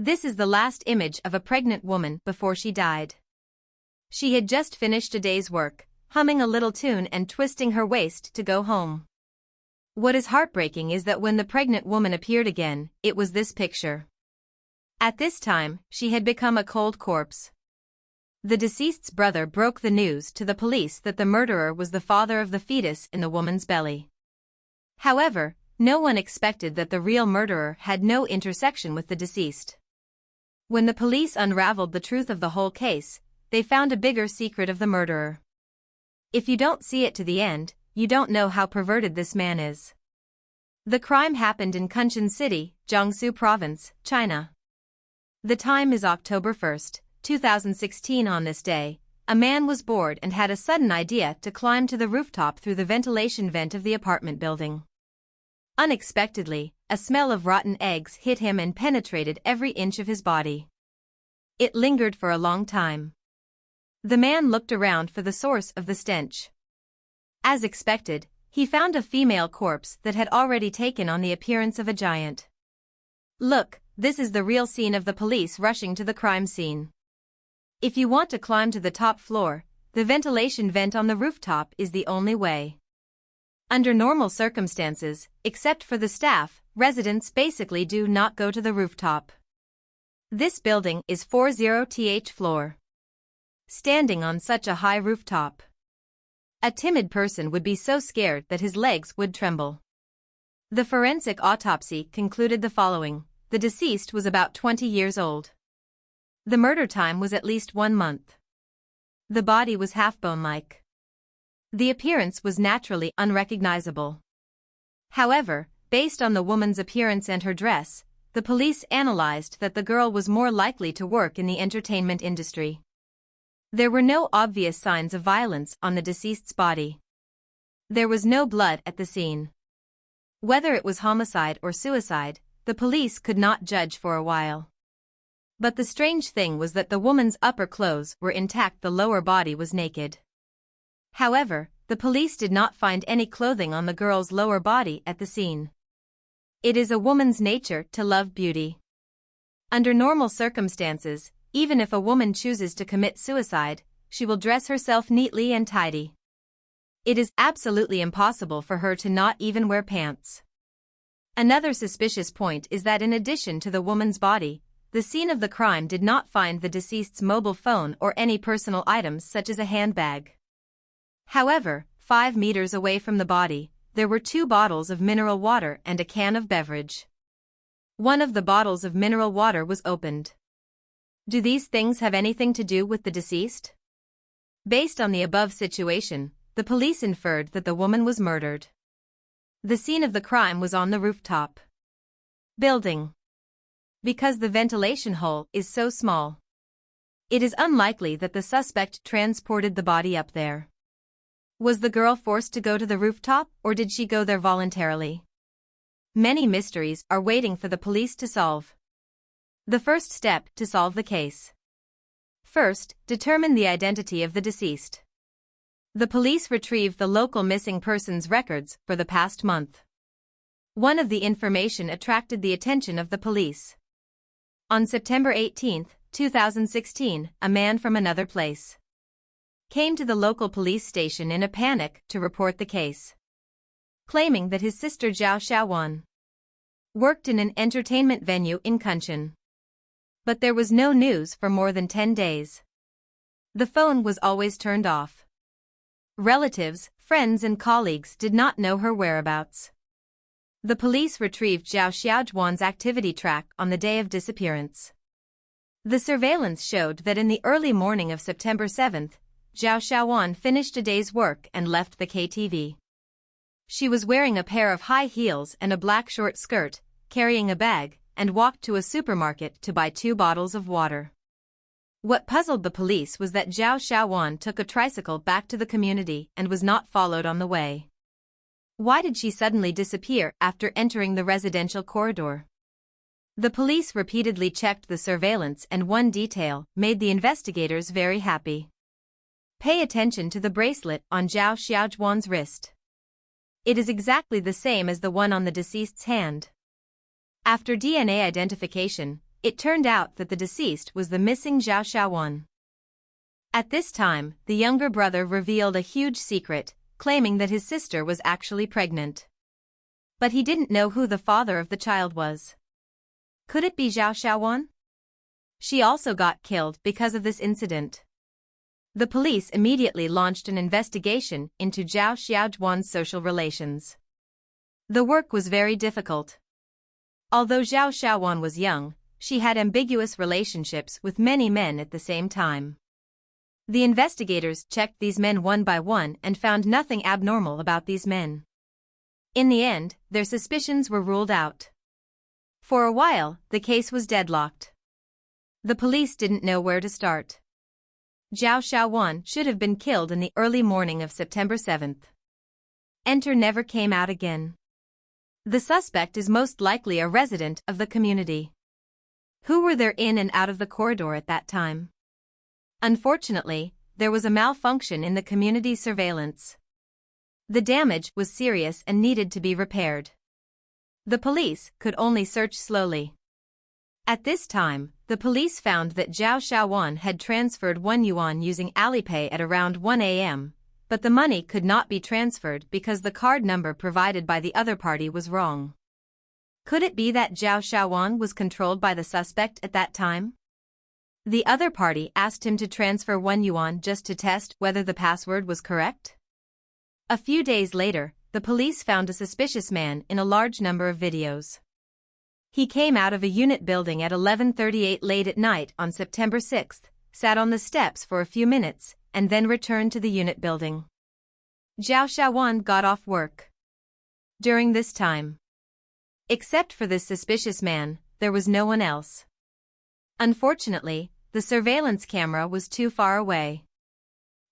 This is the last image of a pregnant woman before she died. She had just finished a day's work, humming a little tune and twisting her waist to go home. What is heartbreaking is that when the pregnant woman appeared again, it was this picture. At this time, she had become a cold corpse. The deceased's brother broke the news to the police that the murderer was the father of the fetus in the woman's belly. However, no one expected that the real murderer had no intersection with the deceased. When the police unraveled the truth of the whole case, they found a bigger secret of the murderer. If you don't see it to the end, you don't know how perverted this man is. The crime happened in Kunshan City, Jiangsu Province, China. The time is October 1, 2016. On this day, a man was bored and had a sudden idea to climb to the rooftop through the ventilation vent of the apartment building. Unexpectedly, a smell of rotten eggs hit him and penetrated every inch of his body. It lingered for a long time. The man looked around for the source of the stench. As expected, he found a female corpse that had already taken on the appearance of a giant. Look, this is the real scene of the police rushing to the crime scene. If you want to climb to the top floor, the ventilation vent on the rooftop is the only way. Under normal circumstances, except for the staff, residents basically do not go to the rooftop. This building is 40th floor. Standing on such a high rooftop, a timid person would be so scared that his legs would tremble. The forensic autopsy concluded the following: the deceased was about 20 years old. The murder time was at least 1 month. The body was half bone-like. The appearance was naturally unrecognizable. However, based on the woman's appearance and her dress, the police analyzed that the girl was more likely to work in the entertainment industry. There were no obvious signs of violence on the deceased's body. There was no blood at the scene. Whether it was homicide or suicide, the police could not judge for a while. But the strange thing was that the woman's upper clothes were intact, the lower body was naked. However, the police did not find any clothing on the girl's lower body at the scene. It is a woman's nature to love beauty. Under normal circumstances, even if a woman chooses to commit suicide, she will dress herself neatly and tidy. It is absolutely impossible for her to not even wear pants. Another suspicious point is that in addition to the woman's body, the scene of the crime did not find the deceased's mobile phone or any personal items such as a handbag. However, 5 meters away from the body, there were 2 bottles of mineral water and a can of beverage. One of the bottles of mineral water was opened. Do these things have anything to do with the deceased? Based on the above situation, the police inferred that the woman was murdered. The scene of the crime was on the rooftop building. Because the ventilation hole is so small, it is unlikely that the suspect transported the body up there. Was the girl forced to go to the rooftop, or did she go there voluntarily? Many mysteries are waiting for the police to solve. The first step to solve the case. First, determine the identity of the deceased. The police retrieved the local missing persons records for the past month. One of the information attracted the attention of the police. On September 18, 2016, a man from another place came to the local police station in a panic to report the case, claiming that his sister Zhao Xiaowan worked in an entertainment venue in Kunshan. But there was no news for more than 10 days. The phone was always turned off. Relatives, friends and colleagues did not know her whereabouts. The police retrieved Zhao Xiaowan's activity track on the day of disappearance. The surveillance showed that in the early morning of September 7, Zhao Xiaowan finished a day's work and left the KTV. She was wearing a pair of high heels and a black short skirt, carrying a bag, and walked to a supermarket to buy 2 bottles of water. What puzzled the police was that Zhao Xiaowan took a tricycle back to the community and was not followed on the way. Why did she suddenly disappear after entering the residential corridor? The police repeatedly checked the surveillance, and one detail made the investigators very happy. Pay attention to the bracelet on Zhao Xiaowan's wrist. It is exactly the same as the one on the deceased's hand. After DNA identification, it turned out that the deceased was the missing Zhao Xiaowan. At this time, the younger brother revealed a huge secret, claiming that his sister was actually pregnant. But he didn't know who the father of the child was. Could it be Zhao Xiaowan? She also got killed because of this incident. The police immediately launched an investigation into Zhao Xiaowan's social relations. The work was very difficult. Although Zhao Xiaowan was young, she had ambiguous relationships with many men at the same time. The investigators checked these men one by one and found nothing abnormal about these men. In the end, their suspicions were ruled out. For a while, the case was deadlocked. The police didn't know where to start. Zhao Xiaowan should have been killed in the early morning of September 7th. Enter never came out again. The suspect is most likely a resident of the community. Who were there in and out of the corridor at that time? Unfortunately, there was a malfunction in the community surveillance. The damage was serious and needed to be repaired. The police could only search slowly. At this time, the police found that Zhao Xiaowan had transferred 1 yuan using Alipay at around 1 a.m., but the money could not be transferred because the card number provided by the other party was wrong. Could it be that Zhao Xiaowan was controlled by the suspect at that time? The other party asked him to transfer 1 yuan just to test whether the password was correct? A few days later, the police found a suspicious man in a large number of videos. He came out of a unit building at 11:38 late at night on September 6, sat on the steps for a few minutes, and then returned to the unit building. Zhao Xiaowan got off work. During this time, except for this suspicious man, there was no one else. Unfortunately, the surveillance camera was too far away.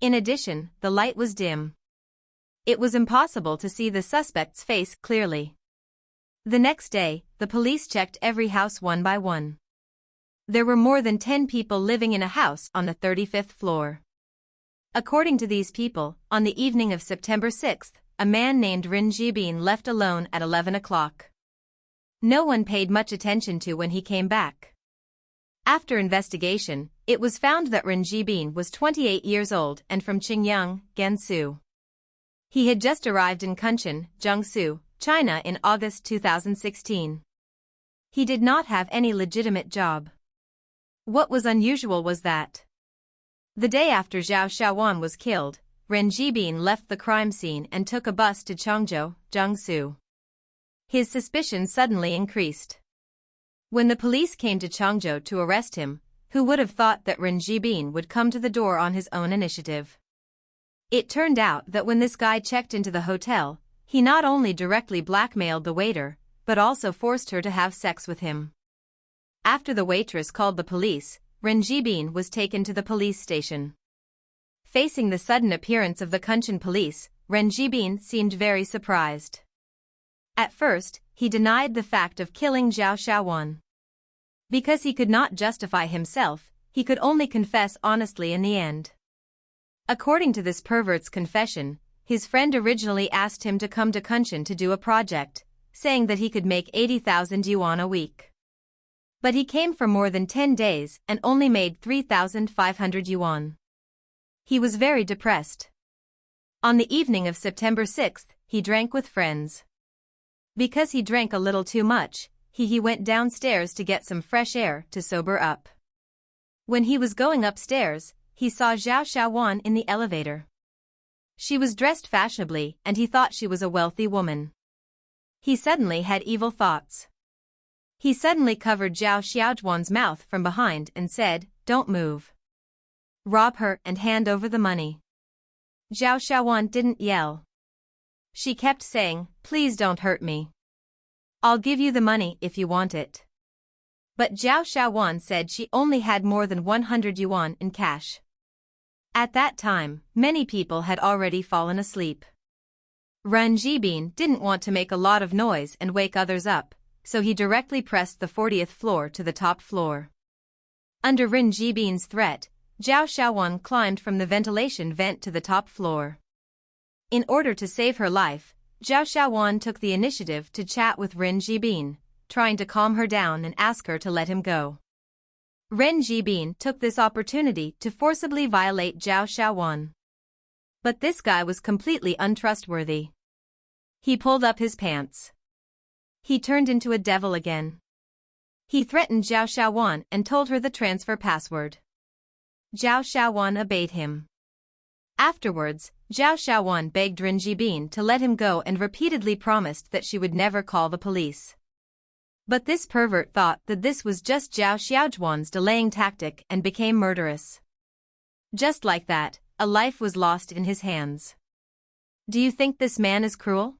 In addition, the light was dim. It was impossible to see the suspect's face clearly. The next day, the police checked every house one by one. There were more than 10 people living in a house on the 35th floor. According to these people, on the evening of September 6, a man named Ren Jibin left alone at 11 o'clock. No one paid much attention to when he came back. After investigation, it was found that Ren Jibin was 28 years old and from Qingyang, Gansu. He had just arrived in Kunshan, Jiangsu, China in August 2016. He did not have any legitimate job. What was unusual was that the day after Zhao Xiaowan was killed, Ren Jibin left the crime scene and took a bus to Changzhou, Jiangsu. His suspicion suddenly increased. When the police came to Changzhou to arrest him, who would have thought that Ren Jibin would come to the door on his own initiative? It turned out that when this guy checked into the hotel, he not only directly blackmailed the waiter, but also forced her to have sex with him. After the waitress called the police, Ren Jibin was taken to the police station. Facing the sudden appearance of the Kunshan police, Ren Jibin seemed very surprised. At first, he denied the fact of killing Zhao Xiaowan. Because he could not justify himself, he could only confess honestly in the end. According to this pervert's confession, his friend originally asked him to come to Kunshan to do a project, saying that he could make 80,000 yuan a week. But he came for more than 10 days and only made 3,500 yuan. He was very depressed. On the evening of September 6, he drank with friends. Because he drank a little too much, he went downstairs to get some fresh air to sober up. When he was going upstairs, he saw Zhao Xiaowan in the elevator. She was dressed fashionably and he thought she was a wealthy woman. He suddenly had evil thoughts. He suddenly covered Zhao Xiaowan's mouth from behind and said, "Don't move. Rob her and hand over the money." Zhao Xiaowan didn't yell. She kept saying, "Please don't hurt me. I'll give you the money if you want it." But Zhao Xiaowan said she only had more than 100 yuan in cash. At that time, many people had already fallen asleep. Ren Jibin didn't want to make a lot of noise and wake others up, so he directly pressed the 40th floor to the top floor. Under Ren Jibin's threat, Zhao Xiaowan climbed from the ventilation vent to the top floor. In order to save her life, Zhao Xiaowan took the initiative to chat with Ren Jibin, trying to calm her down and ask her to let him go. Ren Jibin took this opportunity to forcibly violate Zhao Xiaowan. But this guy was completely untrustworthy. He pulled up his pants. He turned into a devil again. He threatened Zhao Xiaowan and told her the transfer password. Zhao Xiaowan obeyed him. Afterwards, Zhao Xiaowan begged Ren Jibin to let him go and repeatedly promised that she would never call the police. But this pervert thought that this was just Zhao Xiaojuan's delaying tactic and became murderous. Just like that, a life was lost in his hands. Do you think this man is cruel?